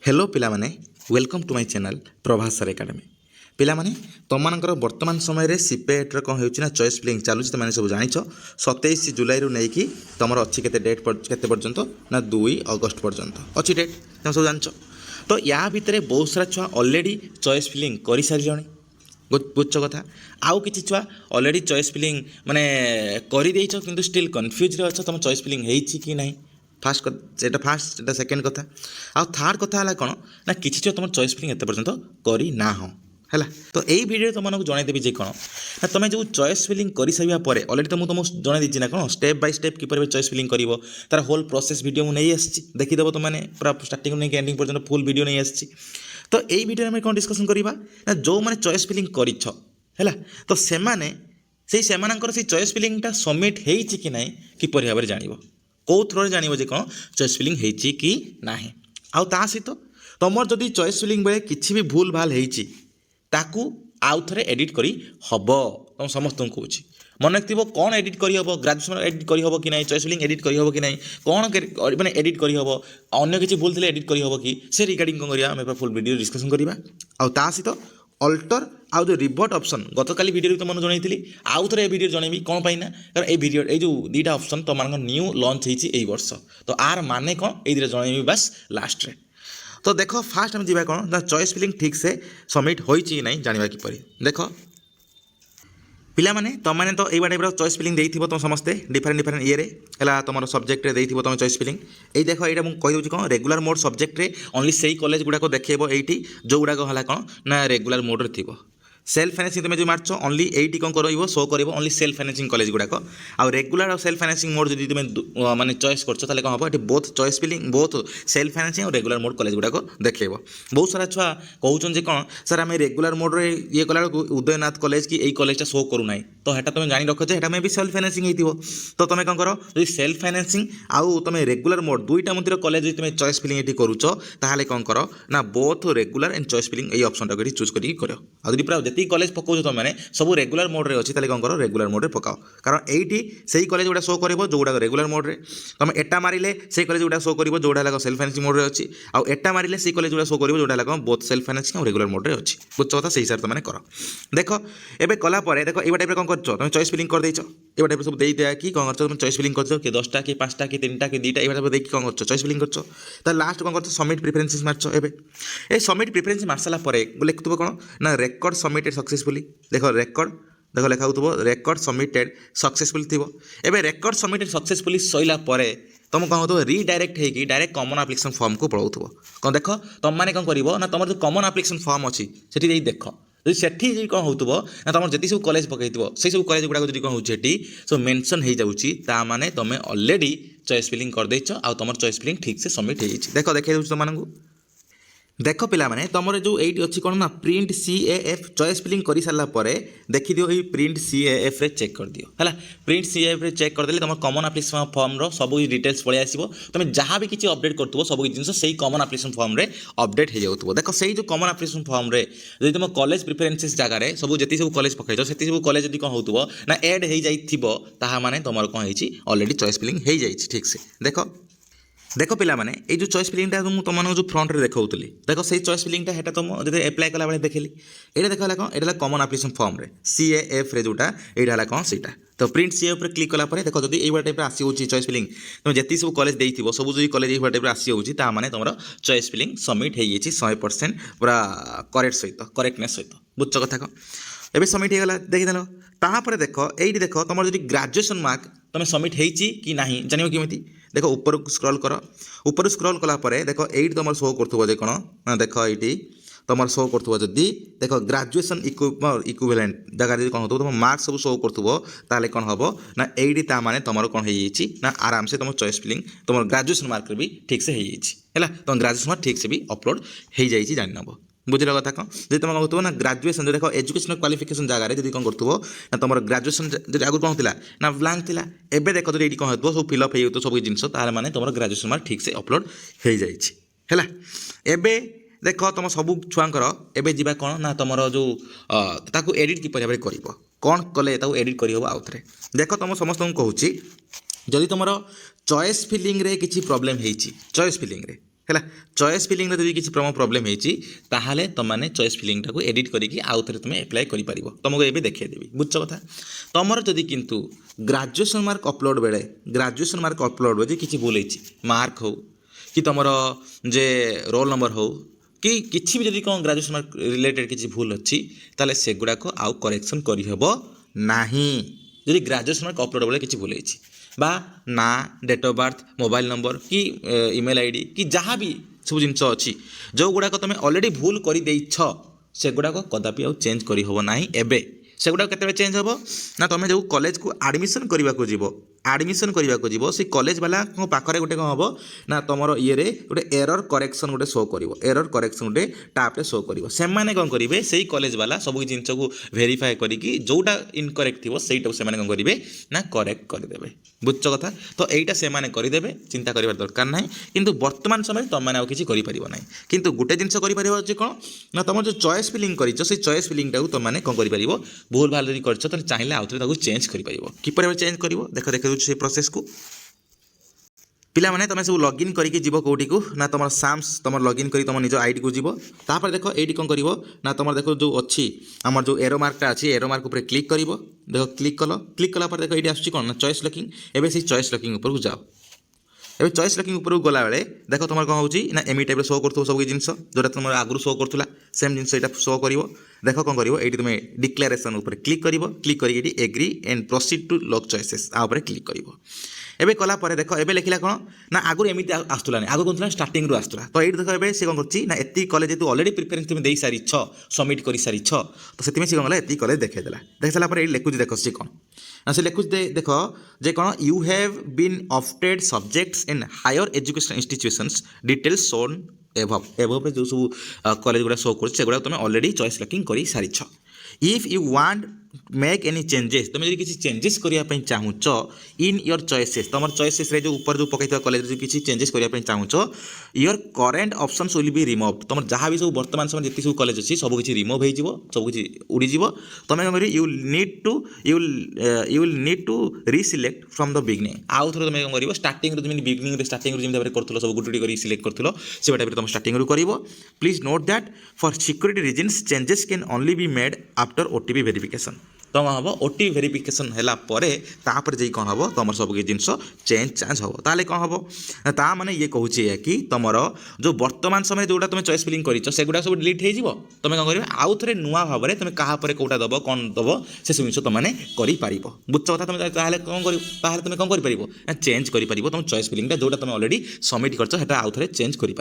Hello पिलामाने welcome to my channel Prabhas sir academy पिलामाने तुमମାନଙ୍କର ବର୍ତ୍ତମାନ ସମୟରେ ସିପେଟ୍ର କ'ଣ ହେଉଛି ନା ଚଏସ୍ ଫିଲିଂ ଚାଲୁଛି ତୁମେ ସବୁ ଜାଣିଛ 27 ଜୁଲାଇରୁ ନେଇକି ତୁମର ଅଛି କେତେ ଡେଟ୍ କେତେ ପର୍ଯ୍ୟନ୍ତ ନା 2 ଅଗଷ୍ଟ ପର୍ଯ୍ୟନ୍ତ ଅଛି ଡେଟ୍ ତୁମେ ସବୁ ଜାଣିଛ ତ ୟା ଭିତରେ ବହୁତ ସାରା ଛୁଆ ଅଲରେଡ଼ି ଚଏସ୍ ଫିଲିଂ କରିସାରିଲେଣି ବୁଝଛ କଥା ଆଉ କିଛି ଛୁଆ ଅଲରେଡ଼ି ଚଏସ୍ ଫିଲିଂ ମାନେ କରିଦେଇଛ କିନ୍ତୁ ଷ୍ଟିଲ୍ କନଫ୍ୟୁଜ୍ରେ ଅଛ ତୁମ ଚଏସ୍ ଫିଲିଂ ହେଇଛି କି ନାହିଁ फास्ट सेटा फास्ट सेटा सेकेंड कथा आ थर्ड कथा है कौन ना किसी छुआ तुम चॉइस फिलिंग एत पर्यंत करी ना हो है तो यही वीडियो तुमको जनईदेवी जे कौन ना तुम जो चॉइस फिलिंग कर सारा पर अलरेडी तो मुझे जन देती ना कौन स्टेप बाय स्टेप किपर चॉइस फिलिंग कर तार होल प्रोसेस वीडियो मुझे नहीं आसी देखीदेव तुमने पूरा स्टार्टिंग नहीं एंडिंग पर्यंत फुल वीडियो नहीं आसी तो यही वीडियो में कौन डिस्कसन करवा ना जो मैंने चॉइस फिलिंग कर तो से चॉइस फिलिंगटा सबमिट होती कि ना किपर भाव में जान कौ थ्रो जान जे कौन चॉइस फिलिंग होती कि ना आउ ता सहित तुम जदि चॉइस फिलिंग बेले किसी भी भूल भाल होती आउ थे एडिट करी हम तुम समस्त कहूँ मन रखिए कौन एडिट कर हम ग्रेजुएशन एडिट कर हम कि ना चॉइस फिलिंग एडिट कर हम कि ना कौन मैंने एडिट कर हम अन्य किसी भूल थे एडिट कर हम कि से रिगार्डिंग कौन करा फुल वीडियो डिस्कसन करवा आउ ता सहित अल्टर आउ जो रिभर्ट ऑप्शन गतकाली वीडियो तुमको जनईली आउ थे वीडियो जनइबी कौन पाई ना कारण ये वीडियो ये जो दुईटा ऑप्शन तुम न्यू लॉन्च होई वर्ष तो आर माने कौन ये जनइबी बस लास्ट रे तो देख फास्ट हम जा कौन ना चॉइस फिलिंग ठीक से सबमिट होई ना जानवा किपर देख पिला माने तुमने तो यही टाइप चॉइस फिलिंग देइथिबो तुम समस्ते डिफरेंट डिफरेंट ये है तुम सब्जेक्ट रे देइथिबो तुम चॉइस फिलिंग ये देख यहाँ मुझे कही दूँ कौन रेगुलर मोड सब्जेक्ट रे ओनली से कॉलेज गुड़ाक देखो ये जो गुड़ाक है कौन ना रेगुलर मोड रे थी सेल्फ फाइनेंसिंग तुम जो मार्च ओनली एटी कौन कर शो कर ओनली सेल्फ फाइनेंसिंग कॉलेज गुड़ाक आउ रेगुलर और सेल्फ फाइनेंसिंग मोड जो तुम माने चॉइस कर कौन हम ये both choice filling both self financing और रेगुलर मोड कॉलेज गुड़ाक देखो बहुत सारा छुआ कहते कौन सर आम रेगुलर मोड रे ये कला उदयनाथ कॉलेज कि यही कॉलेजटा शो करूना तो हेटा तुम जानी रख जे भी सेल्फ फाइनेंसिंग हो तो तुम कौन कर जो सेल्फ फाइनेंसिंग आउ तुम रेगुलर मोड दुईटा मध्य कॉलेज तुम चॉइस फिलिंग ये करुच ताहले कौन कर ना both regular and choice filling ये ऑप्शन टाक चूज कर पूरा जी कॉलेज पकाऊ तुम मैंने सब रेगुलर मोड रे अच्छी कौन कर रेगुलर मोड रे पकाओ कारण ये से कॉलेज गुड़ा शो कर जो गुड़ा रेगुलर मोड रे तुम एटा मारे से कॉलेज गुड़ा शो कर जोड़ा सेल्फ फाइनेंसिंग मोड रे अच्छी आउ एटा मारे से कॉलेज गुड़ा शो कर जोड़ा कौन बोथ सेल्फ फाइनेंसिंग और रेगुलर मोड रे अच्छी बुझ कथा से हिसाब से कर देख एवं कलापर देख ये टाइप कौन कर तुम चॉइस फिलिंग कर देच ये टाइप सब दे दिया कि कौन कर तुम चॉइस फिलिंग कर कि 10टा कि 5टा कि 3टा कि 2टा ये देखिए कौन कर चॉइस फिलिंग कर लास्ट कौन कर सबमिट प्रिफरेंसेस मार्च ए सबमिट प्रिफरेंस मार सारा लिखुव कौन ना रेकर्ड सबमिटेड सक्सेसफुली देख देख लिखा हो रेकर्ड सबमिटेड सक्सेसफुल थी एवं रेकर्ड सबमिटेड सक्सेसफुली सैला तुम कौन हो रिडायरेक्ट होगी डायरेक्ट कॉमन एप्लिकेशन फॉर्म को पढ़ाऊ कौन देख तुम मैंने कौन कर ना तुम जो कॉमन एप्लिकेशन फॉर्म अच्छी से देख जो सेठी कौन हो ना तुम जी सब कॉलेज पकई से सब कॉलेज गुड़ाक जो कौन होती सब मेंशन हो जाने तुम ऑलरेडी चॉइस फिलिंग कर देच आ तुम चॉइस फिलिंग ठीक से सबमिट हो देख देखा तुमको देख पिला माने तुमर जो ये अच्छी कौन ना प्रिंट CAF चॉइस फिलिंग कर सारा देखी दियो ये प्रिंट CAF रे चेक कर दियो है प्रिंट CAF रे चेक करदे तुम कॉमन एप्लिकेशन फॉर्म रो सब डिटेल्स पड़े आसो तुम जहाँ भी किसी अपडेट करुव सब जिन से कॉमन एप्लिकेशन फॉर्म रे अपडेट हो जाऊँ देख से जो कॉमन एप्लिकेशन फॉर्म रे जो तुम कॉलेज प्रिफरेंसेस जगह सब जी सब कॉलेज पकड़ से सब कॉलेज जो कौन हो ना एड हो जाए माने तुम कौन होती ऑलरेडी चॉइस फिलिंग हो जाए ठीक से देख देख पिला माने ये जो चॉइस फिलिंगटा तुम जो फ्रंट रे देखौतली देख से चॉइस फिलिंगटा हेटा तुम जब एप्लाई कला बेले देखली ये देखा कौन ये कॉमन एप्लिकेशन फॉर्म रे CAF रे जोटा यहाँ कौन सीटा तो प्रिंट CAF रे क्लिक कला देख जब ये टाइप आसी होची चॉइस फिलिंग तुम जी सब कॉलेज देइथिबो सब जो कॉलेज ये टाइप आसी होची ता माने तुम चॉइस फिलिंग सबमिट हो 100% पूरा करेक्ट सहित करेक्टनेस सहित बुझ कथा कौन एबे सबमिट होगा देखीदेल तापर देख ये देख तुम जो ग्रेजुएशन मार्क तुम सबमिट होती कि ना जान केमी देख ऊपर स्क्रॉल कर ऊपर स्क्रॉल कलापर देख ये तुम शो कर कौन ना देख ये तुम शो कर देख ग्रेजुएशन इक्विवेलेंट जगह कौन हो तुम मार्क्स सब शो कर कौन हम ना ये माने तुम कौन हो आराम से तुम चॉइस फिलिंग तुम ग्रेजुएशन मार्क भी ठीक से है तुम ग्रेजुएशन मार्क ठीक से भी अपलोड हो जाए जान नब बुझल कथा कौन जब तुम कौन कहना ग्रेजुएशन जो देख एजुकेशनल क्वालिफिकेशन जगह जब कौन कर ना तुम ग्रेजुएशन जो आगुरी कौन थी ना ब्लांक थी एवं देख जो ये कौन हो सब फिलअप हो सब जिन माने तुम ग्रेजुएशन मार्क ठीक से अपलोड हो जाए एवं देख तुम सब छुआंकर एवं जा कौन ना तुम जो ताकू एडिट किपर भाव कर कौन कले एडिट कर आउ थे देख तुम समस्त कहूँ जदि तुम चॉइस फिलिंग रे किसी प्रॉब्लम होती चॉइस फिलिंग रे है चॉइस फिलिंग जब किसी प्रॉब्लम होती ताहले तुमने चॉइस फिलिंग टाक एडिट करके आउ थे तुम एप्लाय कर तुमको ये देखदेवी बुझ कथा तुम जदि किंतु ग्रेजुएशन मार्क अपलोड बेले ग्रेजुएशन मार्क अपलोड बेले किसी भूल होती मार्क हो कि तुम जे रोल नंबर हो कि किसी भी जदि कौन ग्रेजुएशन मार्क रिलेटेड किसी भूल अच्छी ताले से गुड़ाक आउ करेक्शन करहब नाही जदि ग्रेजुएशन मार्क अपलोड बेले किसी भूल होती बा ना date of birth mobile number कि ईमेल आईडी कि जहाँ भी सब जिनस अच्छी जो गुड़ाक तुम ऑलरेडी भूल कर से गुड़ाक कदापि आउ चेंज करहब नाही एबे से गुड़ाक केते चेंज हम ना तुम जो कॉलेज को एडमिशन करने को जीव एडमिशन करने को जीव से कॉलेज वाला पाखरे गोटे कौन हम ना तुम ये गोटे एरर करेक्शन गोटे शो कर एरर करेक्शन गोटे टाप्रे शो कर से कौन करेंगे से कॉलेज वाला सब जिन को भेरीफाए करके जोटा इनकरेक्ट थी से कौन करेंगे ना करेक्ट करदे बुझ कथा तो यहीटा से करदे चिंता कर दरकार ना कि बर्तमान समय तुम मैंने किसी करना किंतु गोटे जिन कर कौन ना तुम जो चॉइस फिलिंग कर चॉइस फिलिंग टाक तुम कौन कर भूल भाल जब कर चाहिए आउ थे चेंज कर चेंज कर देख देख से प्रोसेस को पिला माने तुम सब लॉगिन करके जीव कौटी को ना तुम साम्स तुम लॉगिन कर तुम निज आईडी को जीव तापर देख ये कौन कर ना तुम देख जो अच्छी आम जो एरो मार्कटा अच्छी एरो मार्क उपर क्लिक कर देख क्लिक कला देख ये आस कौन ना चॉइस लॉकिंग एवं से चॉइस लॉकिंग ऊपर को जाओ एवं चॉइस लॉकिंग ऊपर गला बेले देख तुम कौन होची ना एमी टाइप शो कर सब जिन जोटा तुम आगु शो करूला सेम जिन यहाँ शो कर देख कौन कर ये तुम डिक्लेरेसन उपर क्लिक करके agree and proceed to lock choices आउपर क्लिक कर एबे कला परे देख एबे लिखला कौन ना आगुरी एमती आसला आगु कौन स्टार्टिंग रू आसला तो ये देख ए सी कौन कर एति कॉलेज तू ऑलरेडी प्रिपेरेंस तुम दे सारी सबमिट कर सारी तो से कौन गला एति कॉलेज देखला देख सारा ये लिखुच देख सी कौन ना से लिखुच देख जे कौन you have been opted subjects in higher education institutions details shown above above जो सब कॉलेज गुड़ा शो कर तुम ऑलरेडी चॉइस लॉकिंग कर सारी if you want make any changes तुम यदि किसी चेंजेस करने चाहूच इन योर चॉइसेस तुम चॉइसेस जो ऊपर जो पकई कॉलेज किसी चेंजेस करने चाहूच your current options will be remove तुम जहाँ भी सब वर्तमान समय जितनी सब कॉलेज अच्छी सब किसी रिमूव हो सब किसी उड़ीज तुम कौन कर you will need to reselect from the beginning आउ थे तुम कौन कर स्टार्टिंग बिगनिंग स्टार्टिंग जमी कर सब गोटे गोटे सिलेक्ट कर से टाइप तुम स्टार्टिंग कर please note that for security reasons changes can only be made after OTP verification तो कौन हम ओटीपी वेरिफिकेशन है जी कौन हम तुम सब जिनस चेंज हम ताले कौन हम ता माने ये कहूँ कि तुम जो वर्तमान समय जोटा तुम चॉइस फिलिंग कर सब डिलीट हो तुम कौन कर आउ थे नुआ भाव में तुम क्या कौटा दब कौन दब से सब जिन तुमने कर बुझ कथा तुम कौन कर तुम कौन कर चेंज कर तुम चॉइस फिलिंग जोटा तुम ऑलरेडी सबमिट कर आउ थे चेंज कर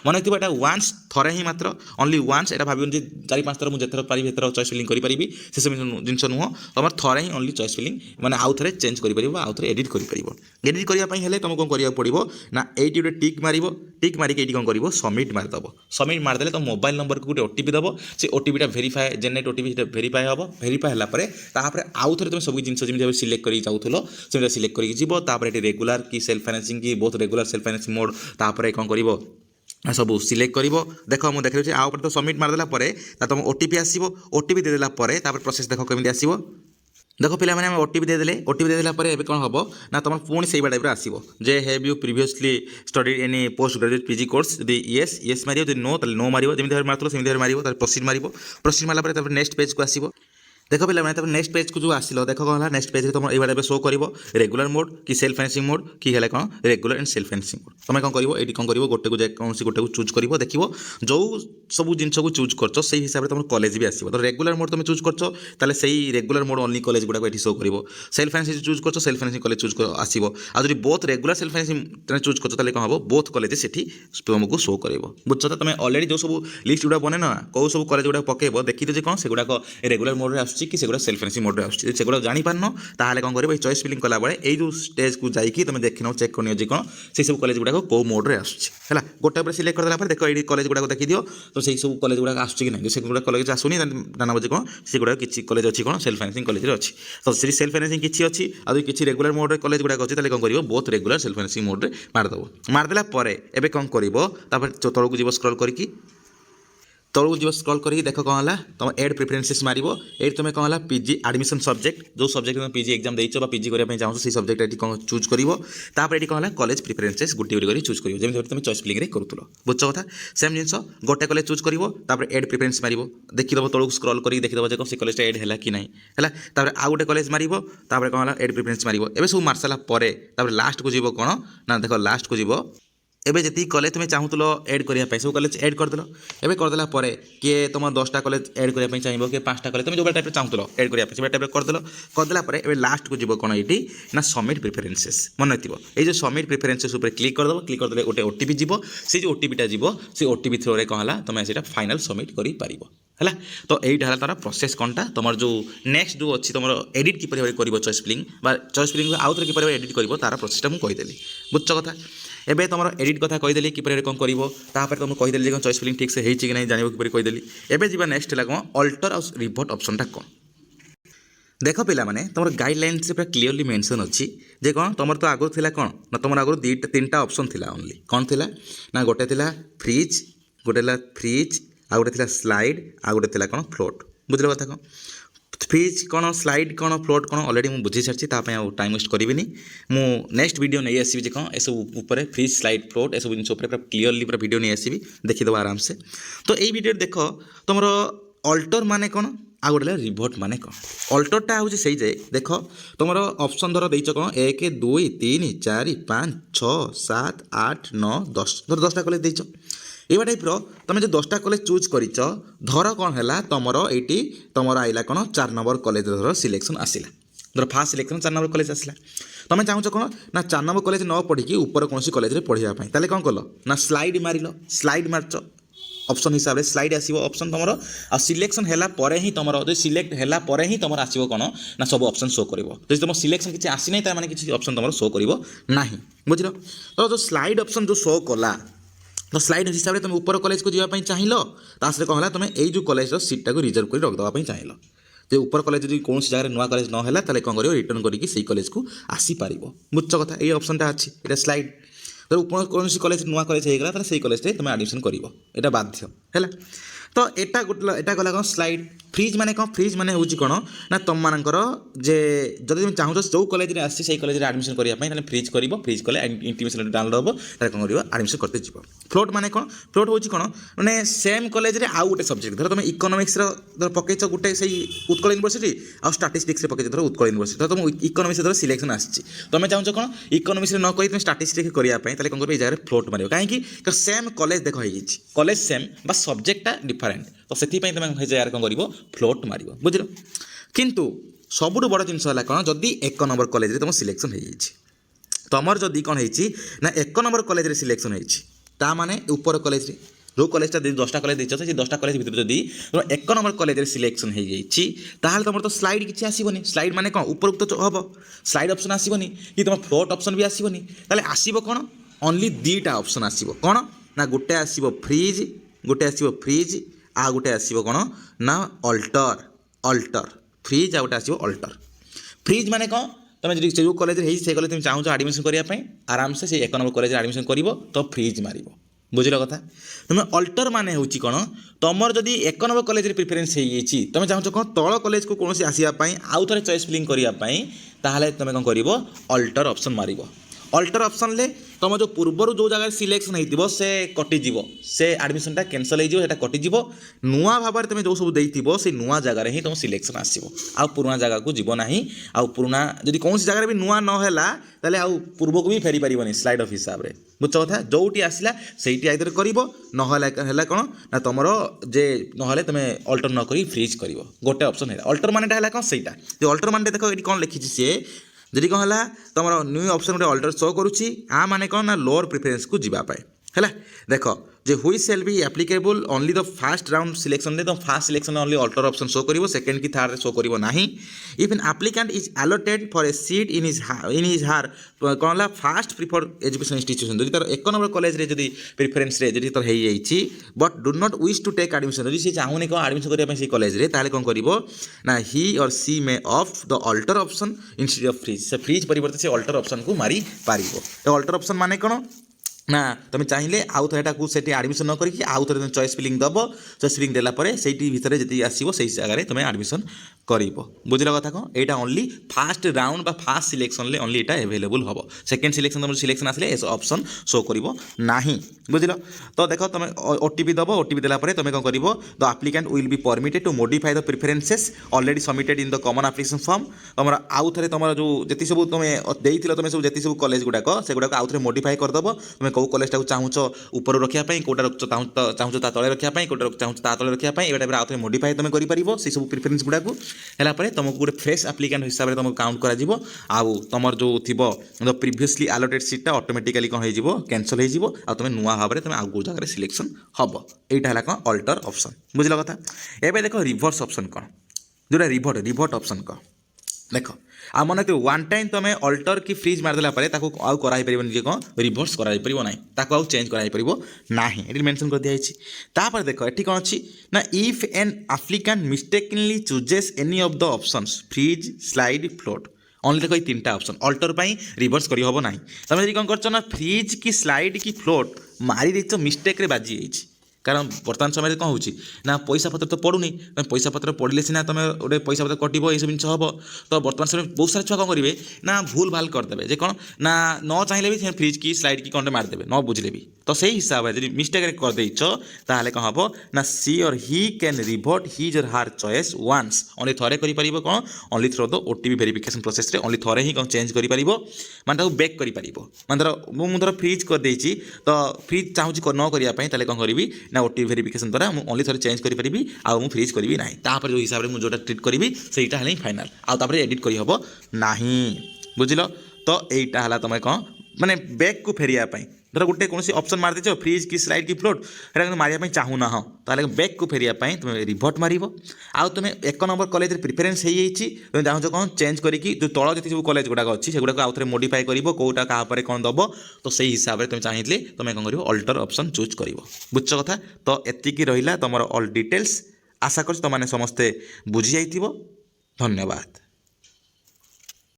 मन थी वान्स थे ही मात्र ओनली वान्स एटा भाव 4-5 थर मुझे पारि चॉइस फिलिंग करी से सब जिन नुह तुम थे ही ओनली चॉइस फिलिंग मैंने आउ थे चेंज कर आउ थे एडिट एडिट करने तुम कौन करा पड़ो ना ये गोटे टिक मारिक ये कौन कर सबमिट मारिदेव सबमिट मारिदे तुम मोबाइल नंबर को गोटे ओटीपी दब से ओटीपीटा भेरीफाए जेनेट ओटीपी भेरीफाए हम भेरीफाए है आउ थे तुम सब जिन जमी सिलेक्ट कर जाऊल से सिलेक्ट करके रेगुलर कि सेल्फ फाइनेंसिंग कि बहुत रेगुलर सेल्फ फाइनेंसिंग मोड तापर कौन कर सब सिलेक्ट कर देख मुझे देखिए आउ तो सबमिट मारिदेला तुम ओटीपी आसो ओटीपी देदेला प्रोसेस देख केमी आसो देख पे मैंने ओटीपी देदेले ओटीपी देदेला कौन हम ना तुम पुणी से टाइप आसो जे have you previously studied any post graduate PG course यदि येस येस मार नो तो नो मार जमी मार्थ सेम मार प्रोसीड मार नेक्स्ट पेज को आसो देख पे मैंने नेक्स्ट पेज को जो आसिल देख कौन है नेक्स्ट पेज में तुम ये टाइप शो कर रेगुलर मोड कि सेल्फ फाइनेंसिंग मोड कि है कौन regular and self financing mode तुम कौन कर ये कौन कर गोटे को कौन गोटे को चूज कर देख जो सब जिन को चूज कर हिसाब से तुम कॉलेज भी आसो तो रेगुलर मोड तुम चूज कर रेगुलर मोड ओनली कॉलेज गुड़ाक ये शो कर सेल्फ फाइनेंसिंग चूज कर सेल्फ फाइनेंसिंग कॉलेज चूज आसो आज both regular self financing choose कर कौन हम बोथ कॉलेज से तुमको शो कर बुझ तुम ऑलरेडी जो सब लिस्ट गुड़ा बने ना कौ सब कॉलेज गुड़ा पकेब देखिए कौन से गुड़ाक रेगुलर मोड में कि सेगुड़ा सेल्फ फाइनेंसिंग मोड आसुच्छी से जानी पारन ताहले कौन कर चॉइस फिलिंग कला बेले जो स्टेज को जाकि तुम देख न चेक करनी कौन से सब कॉलेज गुड़ाक कौ मोड में आसूँ गोटे सिलेक्ट करदेला देख ये कॉलेज गुड़ाक देखी दियो तो से सब कॉलेज गुड़ाक आसूँ कि से गुड़ा कॉलेज आसुनी दाना बजे कौन से गुड़ा किसी कॉलेज अच्छी कौन सेल्फ फाइनेंसिंग कॉलेज अच्छी तो से सेल्फ फाइनेंसिंग किसी अच्छी आज किसी रेगुलर मोड में कॉलेज गुड़ाक अच्छी कौन कर बहुत रेगुलर सेल्फ फाइनेंसिंग मोड में मारदेव मारदेला एवं कौन कर तलू जीव स्क्रॉल करके तौक जीव स्क्रॉल करके देख कौन है तुम एड प्रिफरेन्सेस मार ये तुम कौन है पीजी एडमिशन सब्जेक्ट जो सब्जेक्ट तुम पीजी एग्जाम देच पीजी करने चाहो से सब्जेक्ट ये चूज कर ये कौन है कॉलेज प्रिफरेन्सेस गोटे गोटे चूज कर जमी तुम चॉइस फिलिंग करूल बुझ कथा सेम जिन गोटे कॉलेज चूज कर एड प्रिफरेन्स मार देखीदेव तौक स्क्रॉल कर देखीदेव जो से कॉलेज एड है कि नहीं है आउ गोटे कॉलेज मार कौन है एड प्रिफरेन्स मार ए सब मार सारा लास्ट को जीव कौन ना देख लास्ट को जीव एबे जी कॉलेज तुम चाहूल एड करने सब कॉलेज एड करदेल एवं करदेला किए तुम 10टा कॉलेज एड करने चाहिए कि 5टा कॉलेज तुम जो टाइप चाहूल एड करने से टाइप करदेला लास्ट को जीव कौन ये ना सबमिट प्रिफरेन्सेस मन रखिए ये जो सबमिट प्रिफरेन्सेस क्लिक करदेव क्लिक करदे गोटे ओटीपी जीव से जो ओटीपीटा जीव से ओटीपी थ्रो कौन है तुम से फाइनाल सबमिट कर तो यहीटा तार प्रोसेस कौनटा तुम जो नेक्स्ट जो अच्छी तुम एडिट किपर कर चॉइस फिलिंग आउ थे किपर एडिट कर तार प्रोसेसटा मुझे कहीदेली बुझ कथा एबे तुम एडिट कथा कहीदेली किपर कौन कर तुम कहीदेली चॉइस फिलिंग ठीक से होती कि नहीं जान किपर कहीदेली एबे जी नेक्स्ट है कौन अल्टर और रिभोट ऑप्शनटा कौन देख पिला माने तुम गाइडलाइन से पूरा क्लीयरली मेंशन अच्छी जे कौन तुम तो आगुरी थी कौन ना तुम आगुरी 3टा ऑप्शन थिला ओनली कौन थिला ना गोटे थिला फ्रिज गोटे फ्रिज आ गोटे स्लाइड आ गोटे कौन फ्लोट बुझल कथा कौन फ्रिज कौन स्लाइड कौन फ्लोट कौन अलरेडी मुझे बुझी सारी टाइम वेस्ट करी मु नेक्स्ट वीडियो नहीं आसवि कौन ए सब फ्रिज स्लाइड फ्लोट ए सब जिन पूरा क्लीयरली पूरा वीडियो नहीं आसवि देखीदेव आराम से तो यही वीडियो देख तुम अल्टर माने कौन आ गोटे रिभोट माने कौन अल्टरटा हूँ से देख तुम ऑप्शन धर देच कौन 1 2 3 4 5 6 7 8 9 10 धर 10टा कॉलेज देच ये टाइप तुम जो 10टा कॉलेज चूज कर धर कौन है तुम ये तुम आइला कौन 4 नंबर कॉलेज धर सिलेक्शन आसला धर फास्ट सिलेक्शन 4 नंबर कॉलेज आसला तुम चाहो कौन ना 4 नंबर कॉलेज न पढ़ी ऊपर कौन कॉलेज में पढ़ाई ताले कौन कल ना स्लाइड मारिल स्लाइड मार्च ऑप्शन हिसाब से स्लाइड आसो ऑप्शन तुम आ सिलेक्शन है ही तुम जो सिलेक्ट है ही तुम आसो कौन ना सब ऑप्शन शो कर जो तुम सिलेक्शन किसी आसी ना मैंने किसी ऑप्शन तुम शो कर बुझल तो जो स्लाइड ऑप्शन जो शो कला तो स्लाइड हिसाब से तुम ऊपर कॉलेज को जावाई चाहिए तासे कौन है तुम यू कॉलेज सीटा को रिजर्व कर रखदेवाई चाहिए जो ऊपर कॉलेज जो कौन जगह नुआ कॉलेज ना है कौन कर रिटर्न करके कॉलेज को आसीपर बुझ कथा ये ऑप्शनटा अच्छी ये स्लाइड तो ऊपर कौन कॉलेज नुआ कॉलेज होगा से कॉलेज तुम एडमिशन कर बाध्य है तो एटा गोटे एटा गला कौन स्लाइड फ्रिज माने कौन फ्रिज माने हूँ कौन ना तुम मानकर जे जब तुम चाहो जो कॉलेज में आसी कॉलेज में एडमिशन करने फ्रिज कर फ्रिज कले इंटीमेशन डाउनलोड हम कौन कर एडमिशन करते जीव फ्लोट माने कौन फ्लोट हूँ कौन मैंने सेम कॉलेज में आउ गोटे सब्जेक्ट धर तुम इकोनॉमिक्स धर पकईच गोटे से उत्कल यूनिवर्सिटी आ स्टाटिस्टिक्स पकईच धर उत्कल यूनिवर्सिटी तो तुम इकोनॉमिक्स धर सिलेक्शन आसी तुम चाहो कौन इकोनॉमिक्स न कही तुम स्टाटिस्टिक्स करने कौन कर जगह फ्लोट मार कहीं सेम कॉलेज देख कॉलेज सेम बा सब्जेक्टा डिफरेंट तो से तुम जगह कौन कर फ्लोट मार बुझल किंतु सबुठ बड़ जिन कौन जदि 1 नंबर कॉलेज रे तुम सिलेक्शन हो तुमर जदि कौन है ना 1 नंबर कॉलेज रे सिलेक्शन होता माने ऊपर कॉलेज रे जो कॉलेजटा 10टा कॉलेज देछ से 10टा कॉलेज भितर जदि 1 नंबर कॉलेज रे सिलेक्शन हो जाइछि ताहाल तुम तो स्लाइड किछि आसीबनी स्लाइड माने कौन ऊपर तो हम स्लाइड ऑप्शन आसीबनी कि तुम फ्लोट ऑप्शन भी आसीबनी ताले आसीबो कौन ओनली 2टा ऑप्शन आसीबो कौन ना गोटे आसीबो फ्रिज गोटे आसीबो फ्रिज आ गोटे आसीबो कौन ना अल्टर अल्टर फ्रिज आ गोटे आसीबो अल्टर फ्रिज माने कौन तुम जो कॉलेज से कॉलेज तुम चाहो एडमिशन करने आराम से 1 नंबर कॉलेज एडमिशन कर तो फ्रिज मार बुझल कथा तुम अल्टर माने हूँ कौन तुमर जदि 1 नंबर कॉलेज रे प्रिफरेन्स हो तुम चाहो कौन तल कॉलेज को कौन आसवाई आउ थे चॉइस फिलिंग करने ताहले तुम कौन कर अल्टर ऑप्शन मार अल्टर ऑप्शन ले तुम जो पूर्वर जो जगह सिलेक्शन हो से कटिज से एडमिशनटा कैंसल हो कटिज नुआ भाव में तुम जो सब देव से नुआ जगार ही तुम सिलेक्शन आसो आ पुराना जगह को जीव ना आ पुराना जदि कौन जगह भी नुआ नहला ताले आउ पूर्व को भी फेरी पारिबनी स्लाइड ऑफ हिसाब से बुझ कथा जोटी आसला से आइदर कर ना कौन ना तुम जे ना तुम अल्टर न करी फ्रिज कर गोटे ऑप्शन है अल्टर मानेटा कौन से अल्टर माने देख ये कौन लिखी सी जदि कौन है तुम न्यू ऑप्शन गोटे अल्टर शो करुच्ची आ माने कौन ना लोअर प्रिफरेन्स को जीवाई है देख जे हुई shall be applicable only the first round selection दे तो first selection only alter option show करिवो सेकंड की थर्ड शो करिवो नाही if an applicant is allotted for a seat in his her कौन फास्ट प्रिफर एजुकेशन इंस्टीट्यूशन जदि तार 1 number college रे जदि प्रिफरेन्स रे जदि तार हे जाइछि but do not wish to take admission जदि से चाहुनी को एडमिशन करिया से कॉलेज रे ताले कोन करिवो ना ही और she may opt the alter option instead of freeze से फ्रीज परिवर्ते से अल्टर ऑप्शन को मारी पारिवो तो अल्टर ऑप्शन माने कोन ନା তুমি চাইলে আউ থরে এটাকে সেটি আডমিশন ন করিকি আউ থরে তুমি চয়েস ফিলিং দেব চয়েস ফিলিং দেলা পরে সেইটি ভিতরে যেটি আসিব সেই জায়গায় তুমি আডমিশন করিব বুঝিল কথা কম এইটা অনলি ফার্স্ট রাউন্ড বা ফার্স্ট সিলেকশনলে অনলি এটা এভেলেবল হব সেকেন্ড সিলেকশন তোমার সিলেকশন আসলে এস অপশন শো করিব নাহি বুঝিল তো দেখো তুমি ওটিপি দেব ওটিপি দেলা পরে তুমি কোন করিব the applicant will be permitted to modify the preferences already submitted in the common application form তোমার আউ থরে তোমার যে যেতি সব তুমি দেইছিল তুমি সব যেতি সব কলেজ গুড়াক সেগুড়াক আউ থরে মডিফাই করদেব তুমি কেউ কলেজটাকে চাহুছ উপর রখিয়া পাই কোটা চাহুছ তা তলে রখিয়া পাই কোটা চাহুছ তা তলে রখিয়া পাই এটা আউ থরে মডিফাই তুমি করিপারিব সেই সব প্রিফরেন্স গুড়াক হেলা পরে তোমাকে গোটে ফ্রেশ আপ্লিক্যান্ট হিসাবে তোমাকে কাউন্ট করা যাব আউ তোমার যে থিব প্রিভিয়সলি আলোটেড সিটটা অটোমেটিকালি কোন হয়ে ক্যানসল হয়ে আর তুমি নূয়া ভাবে তুমি আউ কেউ জায়গায় সিলেকশন হব এইটা হল কোন অল্টর অপশন বুঝল কথা এবে দেখো রিভর্স অপশন কোন যেটা রিভর্ট অপশন কহ দেখ আর মনে রাখতে ওয়ান টাইম তুমি অল্টর কি ফ্রিজ মারিদেলা পরে তাকে আউ করাই পারিবনি যে কোন রিভর্স করাই পারিব নাই তাকে আউ চেঞ্জ করাই পারিব ନାହିଁ এটি মেনশন করে দিয়েছি তারপরে দেখো এটি কোন আছে না if an applicant mistakenly chooses any of the options freeze slide float only দেখো এই তিনটা অপশন অল্টর পাই রিভর্স করি হব নাই তুমি যদি কোন করছো না ফ্রিজ কি স্লাইড কি ফ্লোট মারি দিচ্ছ মিস্টেকরে বাজি যাইছি কারণ বর্তমান সময় কম হচ্ছে না পয়সা পত্র তো পড়ুনি তুমি পয়সা পত্র পড়লে সিনা তুমি গোটে পয়সা পত্র কটিব এইসব জিনিস হব তো বর্তমান সময় বহুত সারা ছুয়া কম করবে না ভুল ভাল করদেবে যে কোণ না ন চাইলে বি ফ্রিজ কি স্লাইড কি কোণটা মারিদেবে ন বুঝলে বি তো সেই হিসাবে যদি মিস্টেকরে করদেইছ তাহলে কম হব না she or he can revote his or her choice once only থরে করিপারিব কোণ only through the OTP verification প্রোসেসরে অনলি থরে হি কোণ চেঞ্জ করিপারিব মানে তাকে ব্যাক করিপারিব মানে ধর ମୁଁ ଧର ଫ୍ରିଜ୍ କରିଦେଇଛି ତ ଫ୍ରିଜ୍ ଚାହୁଁଛି ନ କରିବା ପାଇଁ ତାହେଲେ କ'ଣ କରିବି ନା ଓଟିପି ଭେରିଫିକେସନ୍ ଦ୍ୱାରା ମୁଁ ଓନ୍ଲି ଥରେ ଚେଞ୍ଜ କରିପାରିବି ଆଉ ମୁଁ ଫ୍ରିଜ୍ କରିବି ନାହିଁ ତାପରେ ଯେଉଁ ହିସାବରେ ମୁଁ ଯେଉଁଟା ଟ୍ରିଟ୍ କରିବି ସେଇଟା ହେଲେ ହିଁ ଫାଇନାଲ୍ ଆଉ ତାପରେ ଏଡ଼ିଟ୍ କରିହେବ ନାହିଁ ବୁଝିଲ ତ এইটা ହେଲା ତୁମେ କ'ଣ ମାନେ ବ୍ୟାକ୍କୁ ଫେରିବା ପାଇଁ ধর গোটে কোণী অপশন মারি দিচ্ছ ফ্রিজ কি স্লাইড কি ফ্লোট সেটা কিন্তু মারিয়া চাহুনা তাহলে ব্যাকু ফেরিয়া তুমি রিভর্ট মারিব আউ তুমি 1 নম্বর কলেজের প্রিফরেন্স হয়ে যাইছি তুমি চাহুছ কোণ চেঞ্জ করিকি যে তল যেতে সব কলেজ গুড়াক অছি সেগুড়াক আউ থরে মডিফাই করিব কোটা কাহাপরে কোণ দব তো সেই হিসাবে তুমি চাইলে তুমি কোণ করিব অল্টর অপশন চুজ করিব বুঝছ কথা তো এতিকি রহিলা তোমার অল ডিটেলস আশা করছি তোমানে সমস্তে বুঝি যাইতিব ধন্যবাদ।